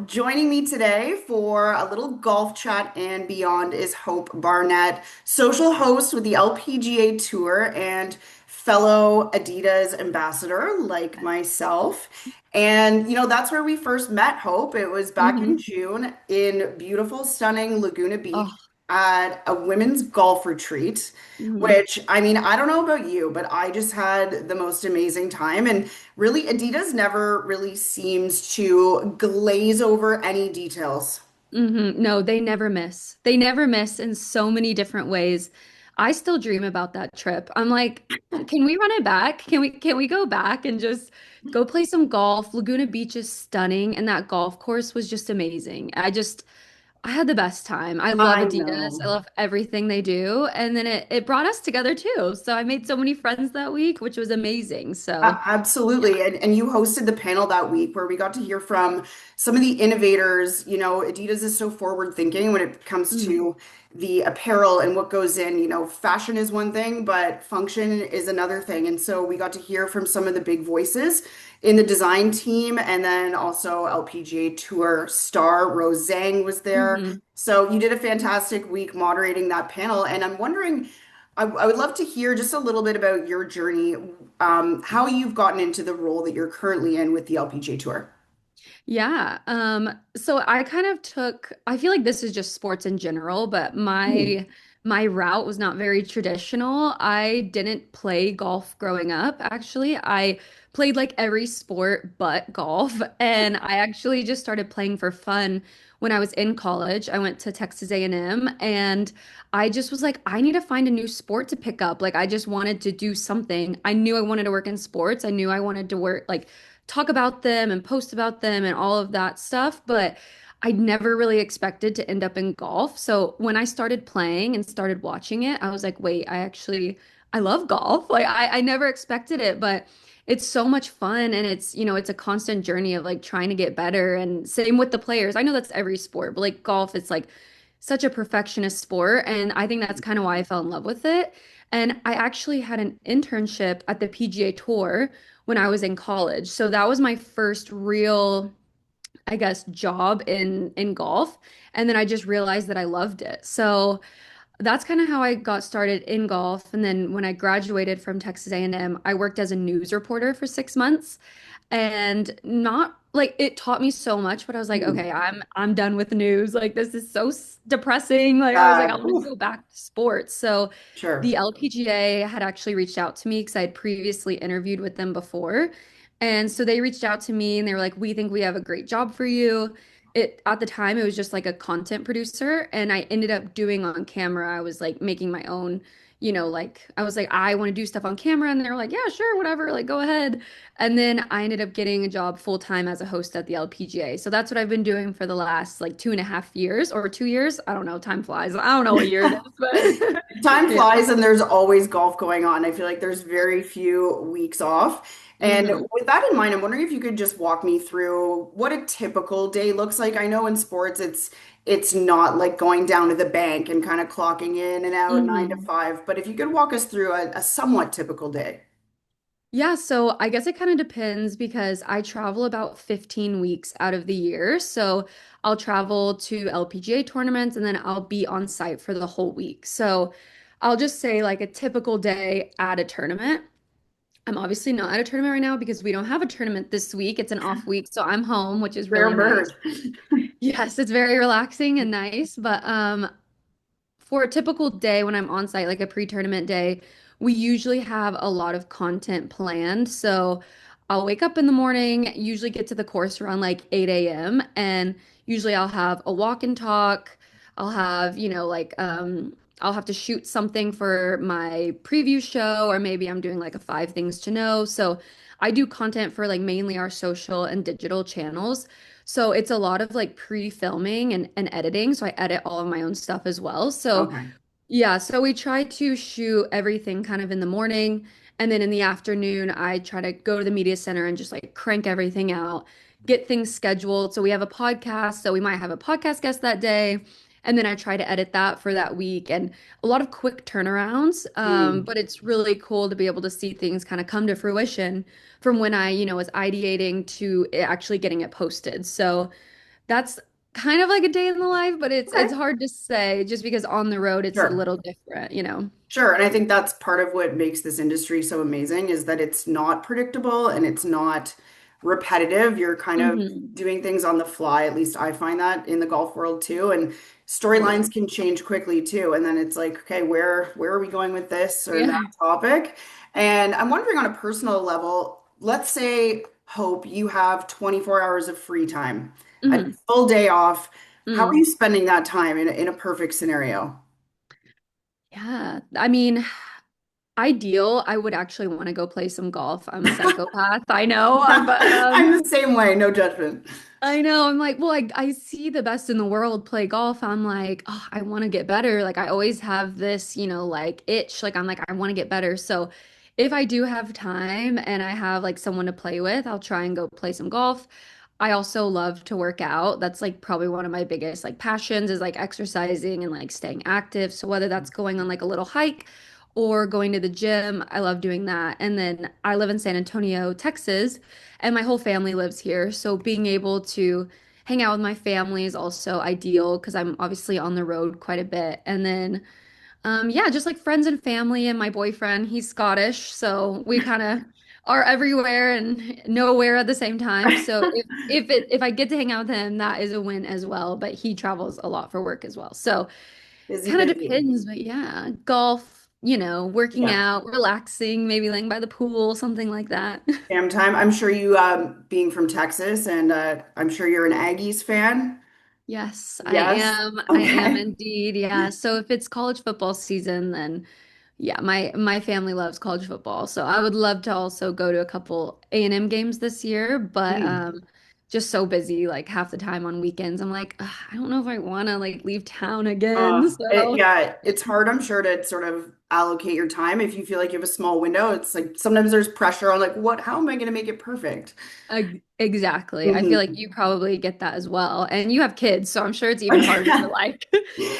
joining me today for a little golf chat and beyond is Hope Barnett, social host with the LPGA Tour and fellow Adidas ambassador like myself. And, that's where we first met Hope. It was back in Hmm. June in beautiful, stunning Laguna Beach Oh, at a women's golf retreat, hmm. which, I mean, I don't know about you, but I just had the most amazing time. And really, Adidas never really seems to glaze over any details. No, they never miss. They never miss in so many different ways. I still dream about that trip. I'm like, can we run it back? Can we go back and just go play some golf? Laguna Beach is stunning, and that golf course was just amazing. I had the best time. I love I Adidas. I know. love everything they do. And then it brought us together too. So I made so many friends that week, which was amazing. So yeah. Absolutely. And you hosted the panel that week where we got to hear from some of the innovators. Adidas is so forward thinking when it comes Mhm. to the apparel and what goes in. Fashion is one thing, but function is another thing. And so we got to hear from some of the big voices in the design team, and then also LPGA Tour star Rose Zhang was there. Mhm. So you did a fantastic week moderating that panel. And I'm wondering, I would love to hear just a little bit about your journey, how you've gotten into the role that you're currently in with the LPGA Tour. Yeah. So I kind of I feel like this is just sports in general, but Mhm. my route was not very traditional. I didn't play golf growing up, actually. I played like every sport but golf, and I actually just started playing for fun when I was in college. I went to Texas A&M, and I just was like, I need to find a new sport to pick up. Like I just wanted to do something. I knew I wanted to work in sports. I knew I wanted to work like talk about them and post about them and all of that stuff, but I never really expected to end up in golf. So when I started playing and started watching it, I was like, wait, I love golf. Like I never expected it, but it's so much fun and it's a constant journey of like trying to get better. And same with the players. I know that's every sport, but like golf, it's like such a perfectionist sport. And I think that's kind of why I fell in love with it. And I actually had an internship at the PGA Tour when I was in college. So that was my first real, I guess, job in golf. And then I just realized that I loved it. So that's kind of how I got started in golf. And then when I graduated from Texas A&M, I worked as a news reporter for 6 months. And not like it taught me so much, but I was like, Mhm. okay, I'm done with the news. Like this is so depressing. Like I was like, I want to Oof, go back to sports. So the sure. LPGA had actually reached out to me because I had previously interviewed with them before. And so they reached out to me and they were like, we think we have a great job for you. It at the time it was just like a content producer and I ended up doing on camera. I was like making my own, like I was like, I want to do stuff on camera. And they were like, yeah, sure, whatever, like go ahead. And then I ended up getting a job full time as a host at the LPGA. So that's what I've been doing for the last like 2.5 years or 2 years. I don't know, time flies. I don't know what year it is, but Time yeah. flies and there's always golf going on. I feel like there's very few weeks off. And Hmm. with that in mind, I'm wondering if you could just walk me through what a typical day looks like. I know in sports it's not like going down to the bank and kind of clocking in and out 9 to 5, but if you could walk us through a somewhat typical day. Yeah, so I guess it kind of depends because I travel about 15 weeks out of the year. So I'll travel to LPGA tournaments and then I'll be on site for the whole week. So I'll just say like a typical day at a tournament. I'm obviously not at a tournament right now because we don't have a tournament this week. It's an off week, so I'm home, which is Rare really nice. bird. Yes, it's very relaxing and nice, but for a typical day when I'm on site, like a pre-tournament day, we usually have a lot of content planned. So I'll wake up in the morning, usually get to the course around like 8 a.m. And usually I'll have a walk and talk. I'll have, I'll have to shoot something for my preview show, or maybe I'm doing like a 5 things to know. So I do content for like mainly our social and digital channels. So it's a lot of like pre-filming and editing. So I edit all of my own stuff as well. So Okay. yeah, so we try to shoot everything kind of in the morning. And then in the afternoon, I try to go to the media center and just like crank everything out, get things scheduled. So we have a podcast. So we might have a podcast guest that day. And then I try to edit that for that week and a lot of quick turnarounds. Mm. But it's really cool to be able to see things kind of come to fruition from when I was ideating to it actually getting it posted. So That's kind of like a day in the life, but it's Okay. hard to say just because on the road it's a Sure. little different, you know. Sure. And I think that's part of what makes this industry so amazing is that it's not predictable and it's not repetitive. You're kind of Hmm. doing things on the fly. At least I find that in the golf world too. And storylines Totally. can change quickly too. And then it's like, okay, where are we going with this or that Yeah. topic? And I'm wondering on a personal level, let's say, Hope, you have 24 hours of free time, a Hmm. full day off. How are Mm. you spending that time in a perfect scenario? Yeah. I mean, ideal, I would actually want to go play some golf. I'm a psychopath. I know, but I'm the same way, no judgment. I know. I'm like, well, I see the best in the world play golf. I'm like, oh, I want to get better. Like I always have this, like itch. Like I'm like, I want to get better. So if I do have time and I have like someone to play with, I'll try and go play some golf. I also love to work out. That's like probably one of my biggest like passions is like exercising and like staying active. So whether that's going on like a little hike or going to the gym, I love doing that. And then I live in San Antonio, Texas, and my whole family lives here. So being able to hang out with my family is also ideal because I'm obviously on the road quite a bit. And then yeah, just like friends and family and my boyfriend, he's Scottish, so we kind of are everywhere and nowhere at the same time. So if I get to hang out with him, that is a win as well. But he travels a lot for work as well. So Busy, kind of busy. depends, but yeah, golf, working Yeah. out, relaxing, maybe laying by the pool, something like that. Jam time. I'm sure you, being from Texas, and I'm sure you're an Aggies fan. Yes, I Yes. am. I am Okay. indeed. Yeah. So if it's college football season, then yeah, my family loves college football. So I would love to also go to a couple A&M games this year, but Hmm. just so busy like half the time on weekends. I'm like, "Ugh, I don't know if I want to like leave town again." So Yeah, it's hard, I'm sure, to sort of allocate your time if you feel like you have a small window. It's like sometimes there's pressure on like, how am I going to make it perfect? exactly. I feel like Mhm. you probably get that as well. And you have kids, so I'm sure it's even harder to like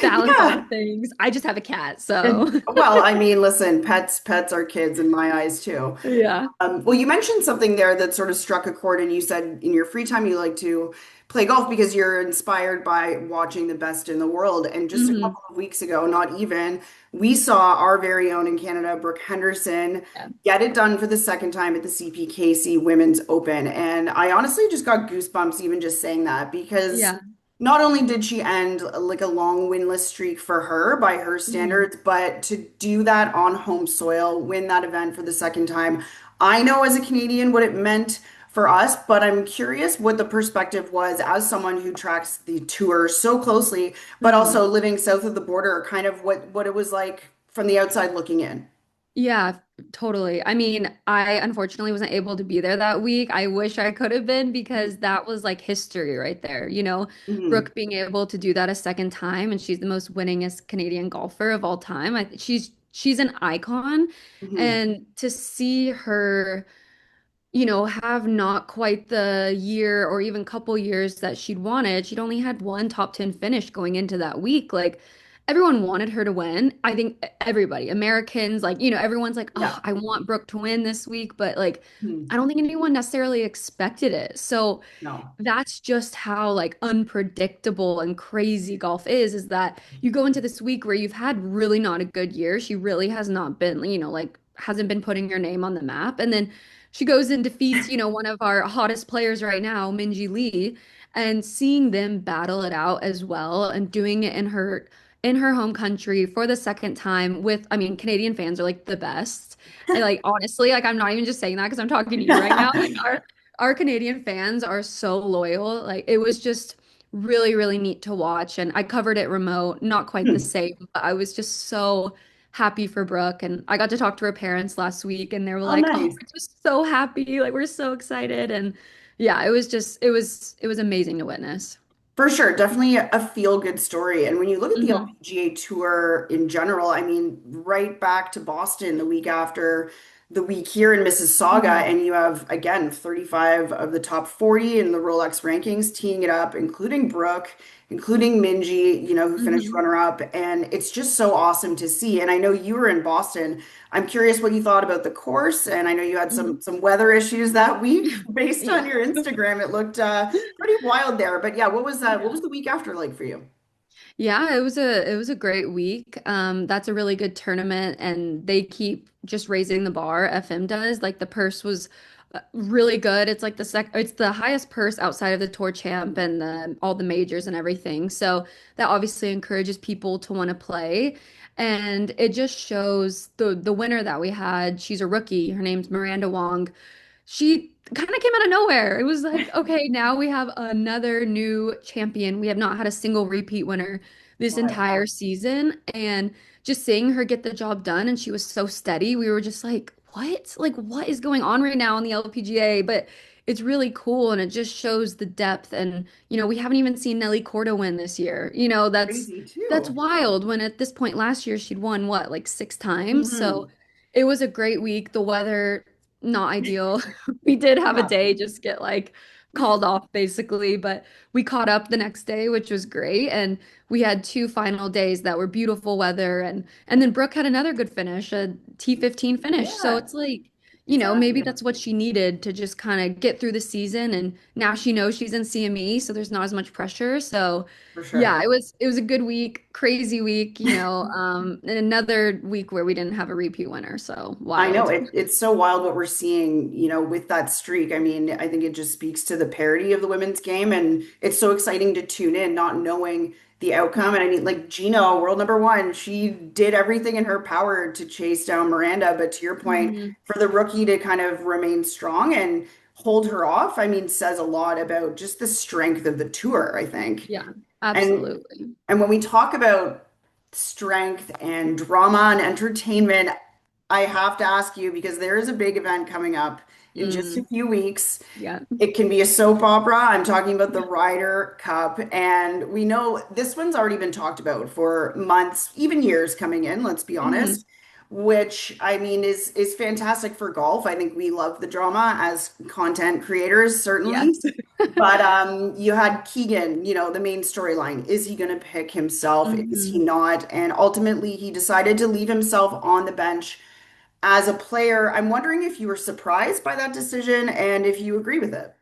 balance all the Yeah. things. I just have a cat, so And well, I mean, listen, pets are kids in my eyes too. yeah. Well, you mentioned something there that sort of struck a chord, and you said in your free time you like to play golf because you're inspired by watching the best in the world. And just a Hmm. couple of weeks ago, not even, we saw our very own in Canada, Brooke Henderson, Yeah. get it done for the second time at the CPKC Women's Open. And I honestly just got goosebumps even just saying that because Yeah. not only did she end like a long winless streak for her by her Mhm. standards, but to do that on home soil, win that event for the second time. I know as a Canadian what it meant for us, but I'm curious what the perspective was as someone who tracks the tour so closely, but Mhm. also living south of the border, kind of what it was like from the outside looking in. Yeah, totally. I mean, I unfortunately wasn't able to be there that week. I wish I could have been because that was like history right there. Hmm. Brooke being able to do that a second time, and she's the most winningest Canadian golfer of all time. She's an icon, Hmm. and to see her have not quite the year or even couple years that she'd wanted. She'd only had one top 10 finish going into that week. Like everyone wanted her to win. I think everybody, Americans, like, everyone's like, oh, Yeah. I want Brooke to win this week. But like, I Hmm. don't think anyone necessarily expected it. So No. that's just how like unpredictable and crazy golf is that you go into this week where you've had really not a good year. She really has not been, like hasn't been putting your name on the map. And then she goes and defeats, one of our hottest players right now, Minji Lee, and seeing them battle it out as well and doing it in her home country for the second time with, I mean, Canadian fans are like the best. And like honestly, like I'm not even just saying that because I'm talking to you right now. Like our Canadian fans are so loyal. Like it was just really, really neat to watch. And I covered it remote, not quite the same, but I was just so happy for Brooke. And I got to talk to her parents last week and they were Oh, like, oh, nice. we're just so happy. Like we're so excited. And yeah, it was amazing to witness. For sure, definitely a feel-good story. And when you look at the Hmm. LPGA Tour in general, I mean, right back to Boston the week after the week here in Mississauga, Mhm. and you have again 35 of the top 40 in the Rolex rankings teeing it up, including Brooke, including Minji, who finished Mhm. runner up, and it's just so awesome to see. And I know you were in Boston. I'm curious what you thought about the course, and I know you had Mhm. some weather issues that week. Based on Yeah. your Instagram, it looked pretty wild there. But yeah, what Yeah. was the week after like for you? Yeah, it was a great week. That's a really good tournament, and they keep just raising the bar. FM does. Like the purse was really good. It's like it's the highest purse outside of the Tour Champ and all the majors and everything. So that obviously encourages people to want to play. And it just shows the winner that we had. She's a rookie. Her name's Miranda Wong. She kind of came out of nowhere. It was like, okay, now we have another new champion. We have not had a single repeat winner this Wild. entire season. And just seeing her get the job done, and she was so steady, we were just like, what? Like, what is going on right now in the LPGA? But it's really cool, and it just shows the depth. And, we haven't even seen Nelly Corda win this year. Crazy That's too. wild when at this point last year she'd won what, like 6 times? So Hmm. it was a great week. The weather not ideal. We did have a Yeah, day just get like called off basically, but we caught up the next day, which was great. And we had two final days that were beautiful weather, and then Brooke had another good finish, a T15 finish. So yeah, it's like, maybe exactly. that's what she needed to just kind of get through the season. And now she knows she's in CME, so there's not as much pressure. So For sure. yeah, it was a good week, crazy week, and another week where we didn't have a repeat winner. So I know wild. it's so wild what we're seeing, with that streak. I mean, I think it just speaks to the parity of the women's game, and it's so exciting to tune in, not knowing the outcome. And I mean, like Gino, world number one, she did everything in her power to chase down Miranda. But to your point, Mhm. for the rookie to kind of remain strong and hold her off, I mean, says a lot about just the strength of the tour, I think. Yeah, And absolutely. and when we talk about strength and drama and entertainment, I have to ask you because there is a big event coming up in just a Mm, few weeks. yeah. It can be a soap opera. I'm talking about the Ryder Cup. And we know this one's already been talked about for months, even years coming in, let's be Hmm. honest, which I mean is fantastic for golf. I think we love the drama as content creators, certainly. Yes. But you had Keegan, the main storyline. Is he going to pick himself? Is he Hmm. not? And ultimately, he decided to leave himself on the bench as a player. I'm wondering if you were surprised by that decision and if you agree with it.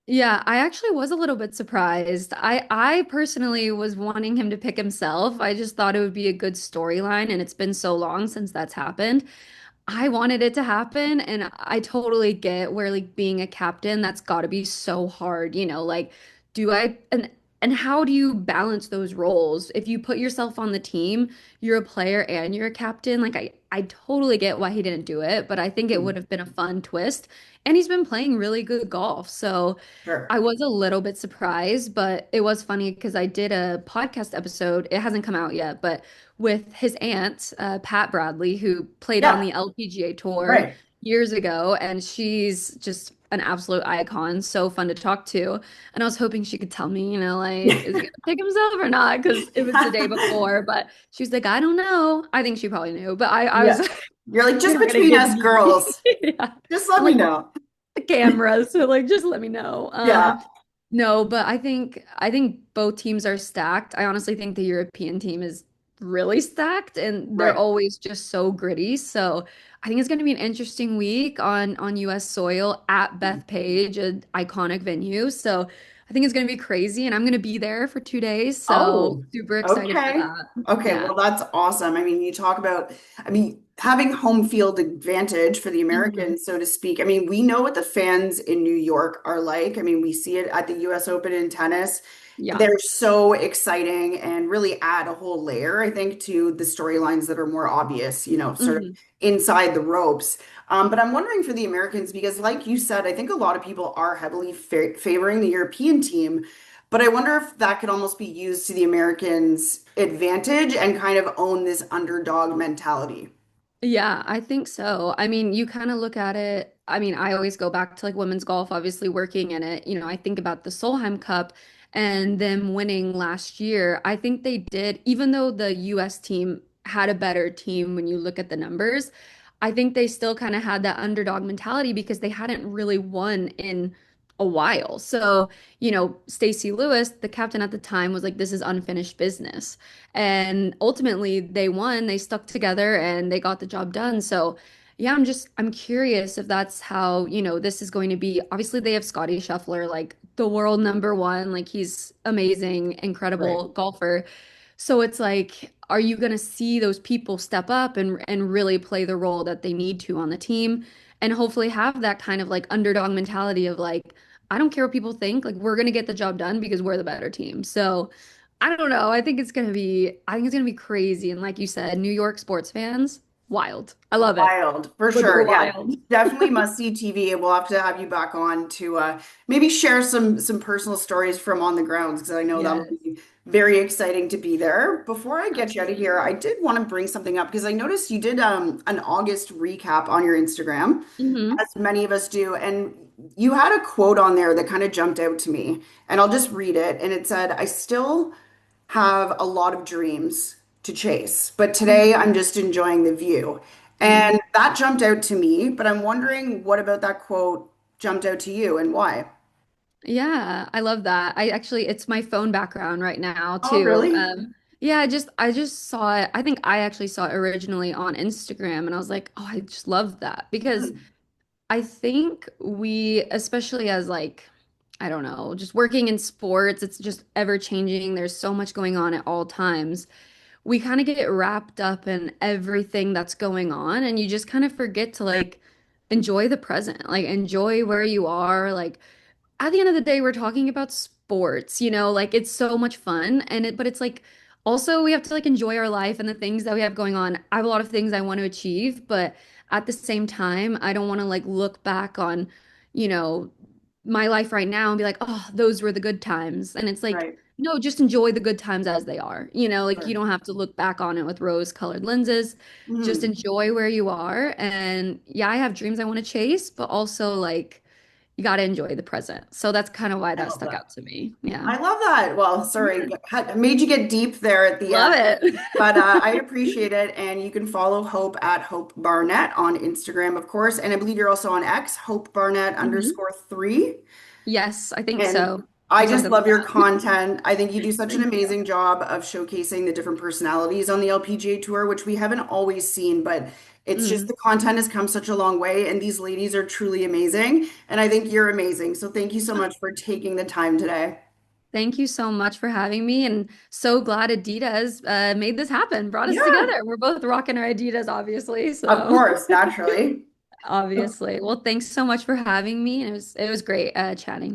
Yeah, I actually was a little bit surprised. I personally was wanting him to pick himself. I just thought it would be a good storyline, and it's been so long since that's happened. I wanted it to happen, and I totally get where like being a captain, that's got to be so hard, like do I and how do you balance those roles? If you put yourself on the team, you're a player and you're a captain. Like I totally get why he didn't do it, but I think it would Hmm. have been a fun twist. And he's been playing really good golf. So Sure. I was a little bit surprised, but it was funny because I did a podcast episode. It hasn't come out yet, but with his aunt, Pat Bradley, who played on Yeah, the LPGA tour right. years ago, and she's just an absolute icon, so fun to talk to. And I was hoping she could tell me, like, is he gonna pick himself or not? Because it was the day before, but she was like, I don't know. I think she probably knew, but I was Yeah. like, You're like, you're just not gonna between give us me. girls, Yeah. just I'm let me like know. the camera, so like just let me know. Yeah. No, but I think both teams are stacked. I honestly think the European team is really stacked, and they're Right. always just so gritty. So I think it's going to be an interesting week on US soil at Bethpage, an iconic venue. So I think it's going to be crazy, and I'm going to be there for 2 days. So Oh, super excited for okay. that. Okay, Yeah. well, that's awesome. I mean, you talk about, I mean, having home field advantage for the Hmm. Americans, so to speak. I mean, we know what the fans in New York are like. I mean, we see it at the US Open in tennis. Yeah. They're so exciting and really add a whole layer, I think, to the storylines that are more obvious, sort of Hmm. inside the ropes. But I'm wondering for the Americans, because like you said, I think a lot of people are heavily favoring the European team. But I wonder if that could almost be used to the Americans' advantage and kind of own this underdog mentality. Yeah, I think so. I mean, you kind of look at it. I mean, I always go back to like women's golf, obviously working in it. I think about the Solheim Cup and them winning last year. I think they did, even though the US team had a better team when you look at the numbers, I think they still kind of had that underdog mentality because they hadn't really won in a while. So, Stacey Lewis, the captain at the time, was like, this is unfinished business. And ultimately they won, they stuck together and they got the job done. So, yeah, I'm curious if that's how, this is going to be. Obviously, they have Scotty Scheffler, like the world number one, like he's amazing, Right. incredible golfer. So it's like, are you going to see those people step up and really play the role that they need to on the team and hopefully have that kind of like underdog mentality of like, I don't care what people think, like we're going to get the job done because we're the better team. So I don't know. I think it's going to be crazy. And like you said, New York sports fans, wild. I love it, Wild, for but they're sure. Yeah, wild. definitely must see TV, and we'll have to have you back on to maybe share some personal stories from on the grounds because I know that'll Yes, be very exciting to be there. Before I get you out of here, absolutely. I did want to bring something up because I noticed you did an August recap on your Instagram, Hmm. as many of us do, and you had a quote on there that kind of jumped out to me, and I'll just read it. And it said, "I still have a lot of dreams to chase, but today I'm just enjoying the view." Hmm. And that jumped out to me, but I'm wondering what about that quote jumped out to you and why? Yeah, I love that. It's my phone background right now Oh, too. really? Yeah, I just saw it. I think I actually saw it originally on Instagram and I was like, oh, I just love that because Hmm. I think we, especially as like, I don't know, just working in sports, it's just ever changing. There's so much going on at all times. We kind of get wrapped up in everything that's going on and you just kind of forget to like enjoy the present, like enjoy where you are, like at the end of the day, we're talking about sports, like it's so much fun but it's like also we have to like enjoy our life and the things that we have going on. I have a lot of things I want to achieve, but at the same time, I don't want to like look back on, you know, my life right now and be like, oh, those were the good times. And it's like, Right. no, just enjoy the good times as they are. Like you Sure. don't have to look back on it with rose-colored lenses. Just Mhm. enjoy where you are. And yeah, I have dreams I want to chase, but also like you got to enjoy the present. So that's kind of why I that love stuck that. out to me. Yeah. I love that. Well, sorry, Yeah. made you get deep there at the Love end. it. But I appreciate it. And you can follow Hope at Hope Barnett on Instagram, of course. And I believe you're also on X, Hope Barnett Mhm. underscore three. Yes, I think And so. I just Something like love your that. content. I think you do such an Thank you. amazing job of showcasing the different personalities on the LPGA tour, which we haven't always seen, but it's just Mhm. the content has come such a long way, and these ladies are truly amazing. And I think you're amazing. So thank you so much for taking the time today. Thank you so much for having me, and so glad Adidas made this happen, brought us Yeah, together. We're both rocking our Adidas, obviously. of So course, naturally. obviously, well, thanks so much for having me, and it was great chatting.